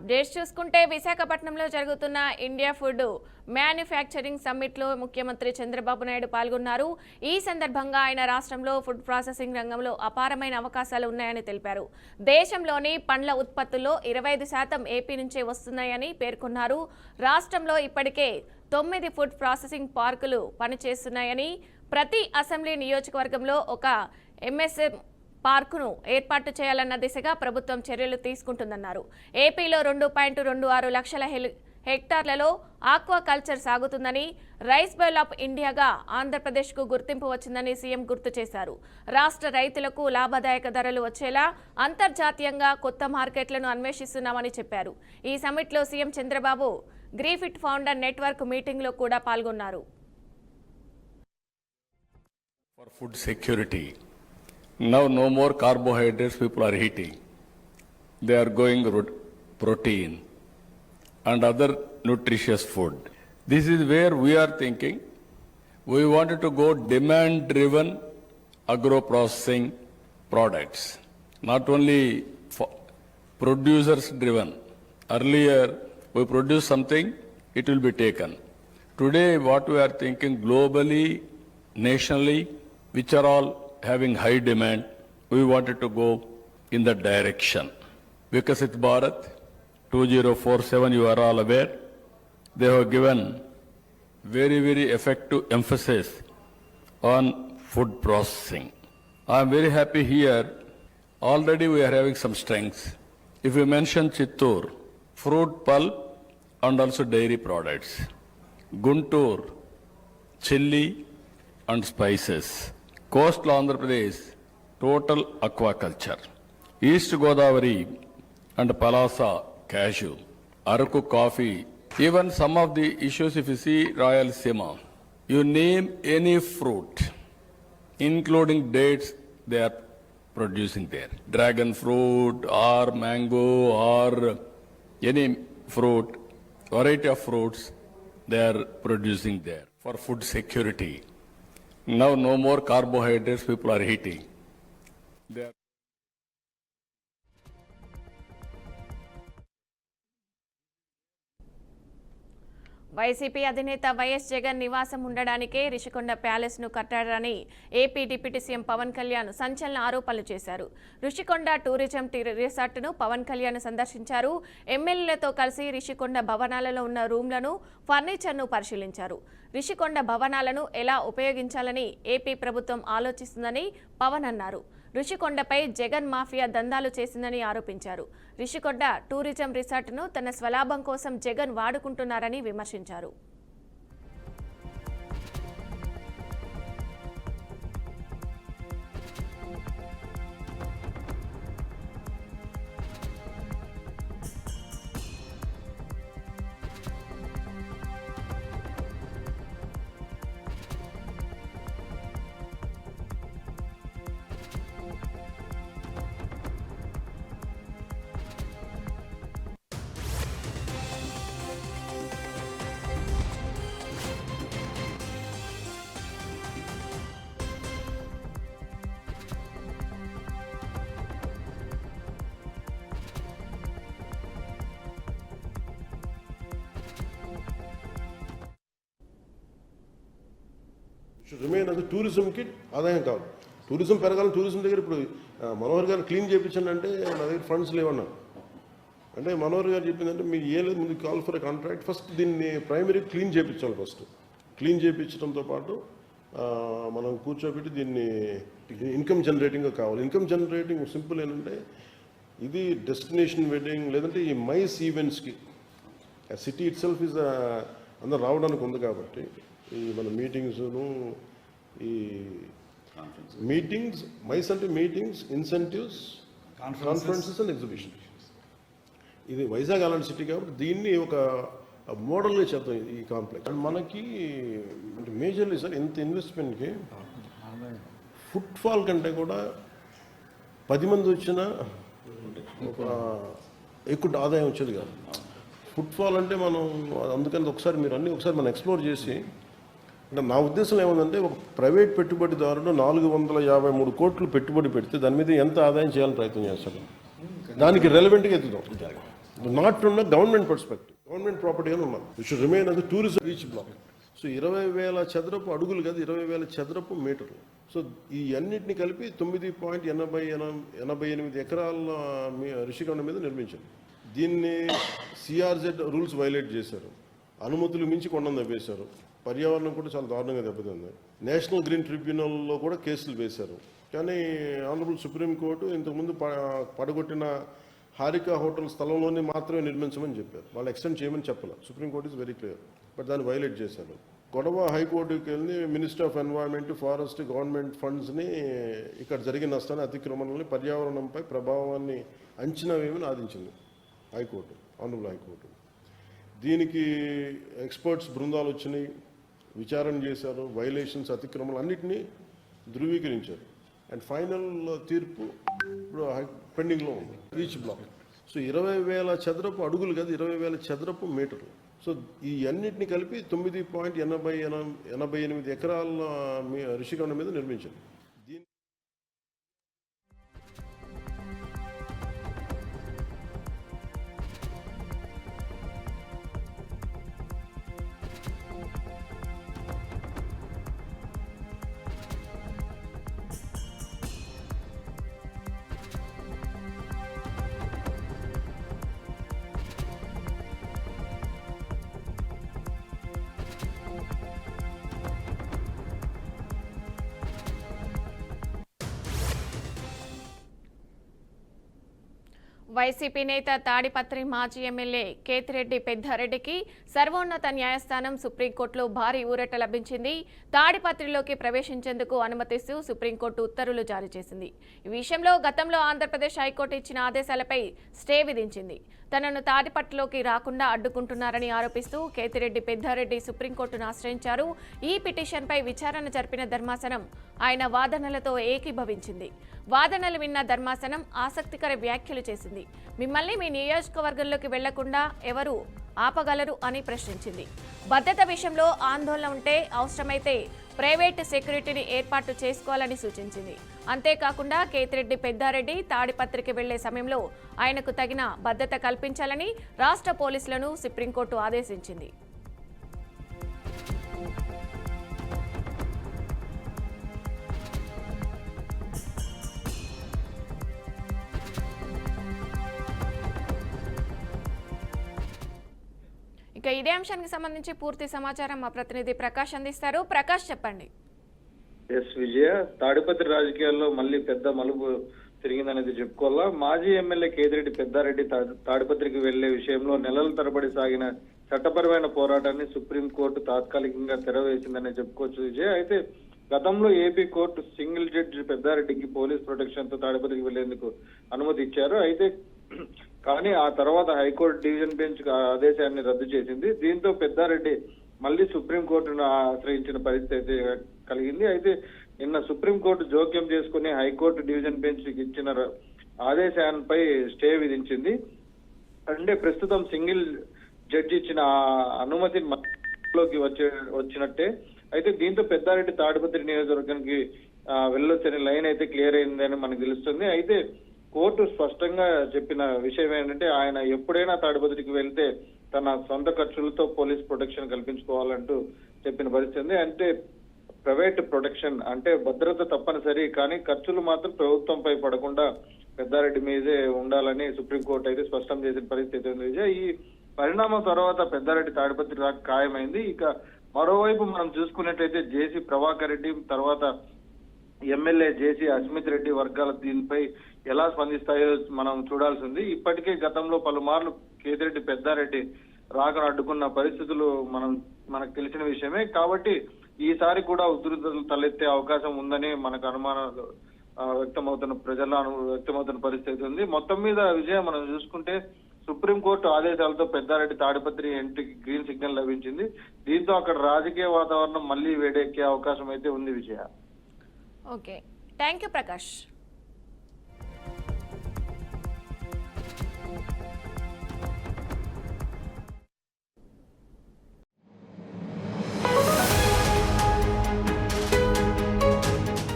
Updates చూసుకుంటే విశాఖపట్నంలో జరుగుతున్న ఇండియా ఫుడ్ మ్యానుఫ్యాక్చరింగ్ సమ్మిట్లో ముఖ్యమంత్రి చంద్రబాబు నాయుడు పాల్గొన్నారు. ఈ సందర్భంగా ఆయన రాష్ట్రంలో ఫుడ్ ప్రాసెసింగ్ రంగంలో అపారమైన అవకాశాలు ఉన్నాయని తెలిపారు. దేశంలోని పండ్ల ఉత్పత్తుల్లో 25% ఏపీ నుంచే వస్తున్నాయని పేర్కొన్నారు. రాష్ట్రంలో ఇప్పటికే 9 ఫుడ్ ప్రాసెసింగ్ పార్కులు పనిచేస్తున్నాయని, ప్రతి అసెంబ్లీ నియోజకవర్గంలో ఒక ఎంఎస్ఎం పార్కును ఏర్పాటు చేయాలన్న దిశగా ప్రభుత్వం చర్యలు తీసుకుంటుందన్నారు. ఏపీలో 2.26 లక్షల హెక్టార్లలో ఆక్వాకల్చర్ సాగుతుందని, రైస్ బౌల్ ఆఫ్ ఇండియాగా ఆంధ్రప్రదేశ్కు గుర్తింపు వచ్చిందని సీఎం గుర్తు చేశారు. రాష్ట్ర రైతులకు లాభదాయక ధరలు వచ్చేలా అంతర్జాతీయంగా కొత్త మార్కెట్లను అన్వేషిస్తున్నామని చెప్పారు. ఈ సమ్మిట్లో సీఎం చంద్రబాబు గ్రీఫిట్ ఫౌండర్ నెట్వర్క్ మీటింగ్లో కూడా పాల్గొన్నారు. For food security. Now no more carbohydrates people are eating. They are going protein and other nutritious food. This is where we are thinking. We wanted to go demand-driven agro-processing products, not only producers-driven. Earlier, we produce something, it will be taken. Today, what we are thinking globally, nationally, which are all having high demand, we wanted to go in that direction. Vikasit Bharat 2047, you are all aware, they have given very, very effective emphasis on food processing. I am very happy here. Already we are having some strengths. If we mention Chittur, fruit pulp and also dairy products. Guntur, chili and spices. Coastal Andhra Pradesh, total aquaculture. East Godavari and Palasa, cashew. Araku coffee. Even some of the issues, if you see Rayalaseema, you name any fruit, including dates, they are producing there. Dragon fruit or mango or any fruit, variety of fruits, they are producing there for food security. Now no more carbohydrates people are eating. YCP అధినేత వైఎస్ జగన్ నివాసం ఉండడానికే Rushikonda palace ను కట్టారని AP deputy CM Pawan Kalyan సంచలన ఆరోపణలు చేశారు. Rishikonda tourism resort ను పవన్ కళ్యాణ్ సందర్శించారు. ఎమ్మెల్యేలతో కలిసి రిషికొండ భవనాలలో ఉన్న రూమ్లను, ఫర్నిచర్ను పరిశీలించారు. రిషికొండ భవనాలను ఎలా ఉపయోగించాలని ఏపీ ప్రభుత్వం ఆలోచిస్తుందని పవన్ అన్నారు. రిషికొండపై జగన్ మాఫియా దందాలు చేసిందని ఆరోపించారు. రిషికొండ టూరిజం రిసార్ట్ను తన స్వలాభం కోసం జగన్ వాడుకుంటున్నారని విమర్శించారు. రిమైన్ అది టూరిజంకి ఆదాయం కావాలి. టూరిజం పెరగాలని టూరిజం దగ్గర ఇప్పుడు మనోహర్ గారు క్లీన్ చేయించండి అంటే నా దగ్గర ఫండ్స్ లేవన్నా అంటే మనోహర్ గారు చెప్పిందంటే మీకు ఏ లేదు, ముందు call for a contract, first దీన్ని ప్రైమరీ క్లీన్ చేయించాలి. ఫస్ట్ క్లీన్ చేయించడంతో పాటు మనం కూర్చోబెట్టి దీన్ని ఇన్కమ్ జనరేటింగ్గా కావాలి. ఇన్కమ్ జనరేటింగ్ సింపుల్ ఏంటంటే ఇది డెస్టినేషన్ వెడ్డింగ్ లేదంటే ఈ మైస్ ఈవెంట్స్కి సిటీ ఇట్ సెల్ఫ్ ఈజ్ అందరు రావడానికి ఉంది కాబట్టి ఈ మన మీటింగ్స్ను ఈ మీటింగ్స్ మైస్ అంటే meetings, incentives, conferences and exhibition. ఇది వైజాగ్ అలాంటి సిటీ కాబట్టి దీన్ని ఒక మోడల్గా చేద్దాం ఈ కాంప్లెక్స్. అండ్ మనకి అంటే మేజర్లీ సార్ ఎంత ఇన్వెస్ట్మెంట్కి ఫుట్ఫాల్ కంటే కూడా 10 మంది వచ్చినా ఒక ఎక్కువ ఆదాయం వచ్చేది కాదు. ఫుట్ఫాల్ అంటే మనం అందుకని ఒకసారి మీరు అన్నీ ఒకసారి మనం ఎక్స్ప్లోర్ చేసి అంటే నా ఉద్దేశం ఏముందంటే ఒక ప్రైవేట్ పెట్టుబడిదారుడు 453 కోట్లు పెట్టుబడి పెడితే దాని మీద ఎంత ఆదాయం చేయాలని ప్రయత్నం చేస్తాడు, దానికి రెలవెంట్గా ఎత్తుదాం. Not from the government perspective. Government property అని ఉన్నది. It should remain as a tourism beach block. So 20,000 చదరపు అడుగులు కాదు, 20,000 చదరపు మీటర్లు. సో ఈ అన్నిటిని కలిపి 9.88 ఎకరాల రిషికొండ మీద నిర్మించింది. దీన్ని సిఆర్జెడ్ రూల్స్ వైలేట్ చేశారు, అనుమతులు మించి కొండను తవ్వేశారు, పర్యావరణం కూడా చాలా దారుణంగా దెబ్బతింది. నేషనల్ గ్రీన్ ట్రిబ్యునల్లో కూడా కేసులు వేశారు. కానీ ఆనరబుల్ సుప్రీంకోర్టు ఇంతకుముందు పడగొట్టిన హారికా హోటల్ స్థలంలోనే మాత్రమే నిర్మించమని చెప్పారు. వాళ్ళు ఎక్స్టెండ్ చేయమని చెప్పాలి. Supreme Court is very clear. But దాన్ని వైలేట్ చేశారు. గొడవ హైకోర్టుకి వెళ్ళి minister of environment, forest, government ఫండ్స్ని ఇక్కడ జరిగిన నష్టాన్ని, అతిక్రమణని, పర్యావరణంపై ప్రభావాన్ని అంచనా వేయమని ఆదించింది హైకోర్టు, ఆనరబుల్ హైకోర్టు. దీనికి ఎక్స్పర్ట్స్ బృందాలు వచ్చినాయి, విచారణ చేశారు, వైలేషన్స్, అతిక్రమణలు అన్నింటినీ ధృవీకరించారు. అండ్ ఫైనల్ తీర్పు ఇప్పుడు పెండింగ్లో ఉంది. Beach block. సో 20,000 చదరపు అడుగులు కాదు, 20,000 చదరపు మీటర్లు. సో ఈ అన్నిటిని కలిపి 9.88 ఎకరాల రిషికొండ మీద నిర్మించింది. వైసీపీ నేత తాడిపత్రి మాజీ ఎమ్మెల్యే కేతిరెడ్డి పెద్దారెడ్డికి సర్వోన్నత న్యాయస్థానం సుప్రీంకోర్టులో భారీ ఊరట లభించింది. తాడిపత్రిలోకి ప్రవేశించేందుకు అనుమతిస్తూ సుప్రీంకోర్టు ఉత్తర్వులు జారీ చేసింది. ఈ విషయంలో గతంలో ఆంధ్రప్రదేశ్ హైకోర్టు ఇచ్చిన ఆదేశాలపై స్టే విధించింది. తనను తాడిపత్రిలోకి రాకుండా అడ్డుకుంటున్నారని ఆరోపిస్తూ కేతిరెడ్డి పెద్దారెడ్డి సుప్రీంకోర్టును ఆశ్రయించారు. ఈ పిటిషన్పై విచారణ జరిపిన ధర్మాసనం ఆయన వాదనలతో ఏకీభవించింది. వాదనలు విన్న ధర్మాసనం ఆసక్తికర వ్యాఖ్యలు చేసింది. మిమ్మల్ని మీ నియోజకవర్గంలోకి వెళ్లకుండా ఎవరు ఆపగలరు అని ప్రశ్నించింది. భద్రత విషయంలో ఆందోళన ఉంటే అవసరమైతే ప్రైవేట్ సెక్యూరిటీని ఏర్పాటు చేసుకోవాలని సూచించింది. అంతేకాకుండా కేతిరెడ్డి పెద్దారెడ్డి తాడిపత్రికి వెళ్లే సమయంలో ఆయనకు తగిన భద్రత కల్పించాలని రాష్ట్ర పోలీసులను సుప్రీంకోర్టు ఆదేశించింది. ఇక ఇదే అంశానికి సంబంధించి పూర్తి సమాచారం మా ప్రతినిధి ప్రకాష్ అందిస్తారు. ప్రకాష్, చెప్పండి. ఎస్ విజయ, తాడిపత్రి రాజకీయాల్లో మళ్ళీ పెద్ద మలుపు తిరిగిందనేది చెప్పుకోవాలా. మాజీ ఎమ్మెల్యే కేతిరెడ్డి పెద్దారెడ్డి తాడిపత్రికి వెళ్లే విషయంలో నెలల తరబడి సాగిన చట్టపరమైన పోరాటాన్ని సుప్రీంకోర్టు తాత్కాలికంగా తెరవేసిందనే చెప్పుకోవచ్చు విజయ. అయితే గతంలో ఏపీ కోర్టు సింగిల్ జడ్జి పెద్దారెడ్డికి పోలీస్ ప్రొటెక్షన్ తో తాడిపత్రికి వెళ్లేందుకు అనుమతి ఇచ్చారు. అయితే కానీ ఆ తర్వాత హైకోర్టు డివిజన్ బెంచ్ ఆదేశాన్ని రద్దు చేసింది. దీంతో పెద్దారెడ్డి మళ్ళీ సుప్రీంకోర్టును ఆశ్రయించిన పరిస్థితి కలిగింది. అయితే నిన్న సుప్రీంకోర్టు జోక్యం చేసుకుని హైకోర్టు డివిజన్ బెంచ్ ఇచ్చిన ఆదేశాలపై స్టే విధించింది. అంటే ప్రస్తుతం సింగిల్ జడ్జి ఇచ్చిన అనుమతి లోకి వచ్చినట్టే. అయితే దీంతో పెద్దారెడ్డి తాడిపత్రి నియోజకవర్గానికి వెళ్ళొచ్చని లైన్ అయితే క్లియర్ అయిందని మనకు తెలుస్తుంది. అయితే కోర్టు స్పష్టంగా చెప్పిన విషయం ఏంటంటే ఆయన ఎప్పుడైనా తాడిపత్రికి వెళ్తే తన సొంత ఖర్చులతో పోలీస్ ప్రొటెక్షన్ కల్పించుకోవాలంటూ చెప్పిన పరిస్థితి. అంటే ప్రైవేట్ ప్రొటెక్షన్ అంటే భద్రత తప్పనిసరి, కానీ ఖర్చులు మాత్రం ప్రభుత్వంపై పడకుండా పెద్దారెడ్డి మీదే ఉండాలని సుప్రీంకోర్టు అయితే స్పష్టం చేసిన పరిస్థితి ఉంది విజయ్. ఈ పరిణామం తర్వాత పెద్దారెడ్డి తాడిపత్రి రాక ఖాయమైంది. ఇక మరోవైపు మనం చూసుకున్నట్లయితే జేసీ ప్రభాకర్ రెడ్డి తర్వాత ఎమ్మెల్యే జేసీ అస్మిత్ రెడ్డి వర్గాల దీనిపై ఎలా స్పందిస్తాయో మనం చూడాల్సి ఉంది. ఇప్పటికే గతంలో పలుమార్లు కేతిరెడ్డి పెద్దారెడ్డి రాకను అడ్డుకున్న పరిస్థితులు మనకు తెలిసిన విషయమే. కాబట్టి ఈసారి కూడా ఉధృతలు తలెత్తే అవకాశం ఉందని మనకు అనుమానాలు వ్యక్తమవుతున్న పరిస్థితి ఉంది. మొత్తం మీద విజయం మనం చూసుకుంటే సుప్రీంకోర్టు ఆదేశాలతో పెద్దారెడ్డి తాడిపత్రి ఎంట్రీకి గ్రీన్ సిగ్నల్ లభించింది. దీంతో అక్కడ రాజకీయ వాతావరణం మళ్లీ వేడెక్కే అవకాశం అయితే ఉంది Vijaya. Okay, thank you Prakash.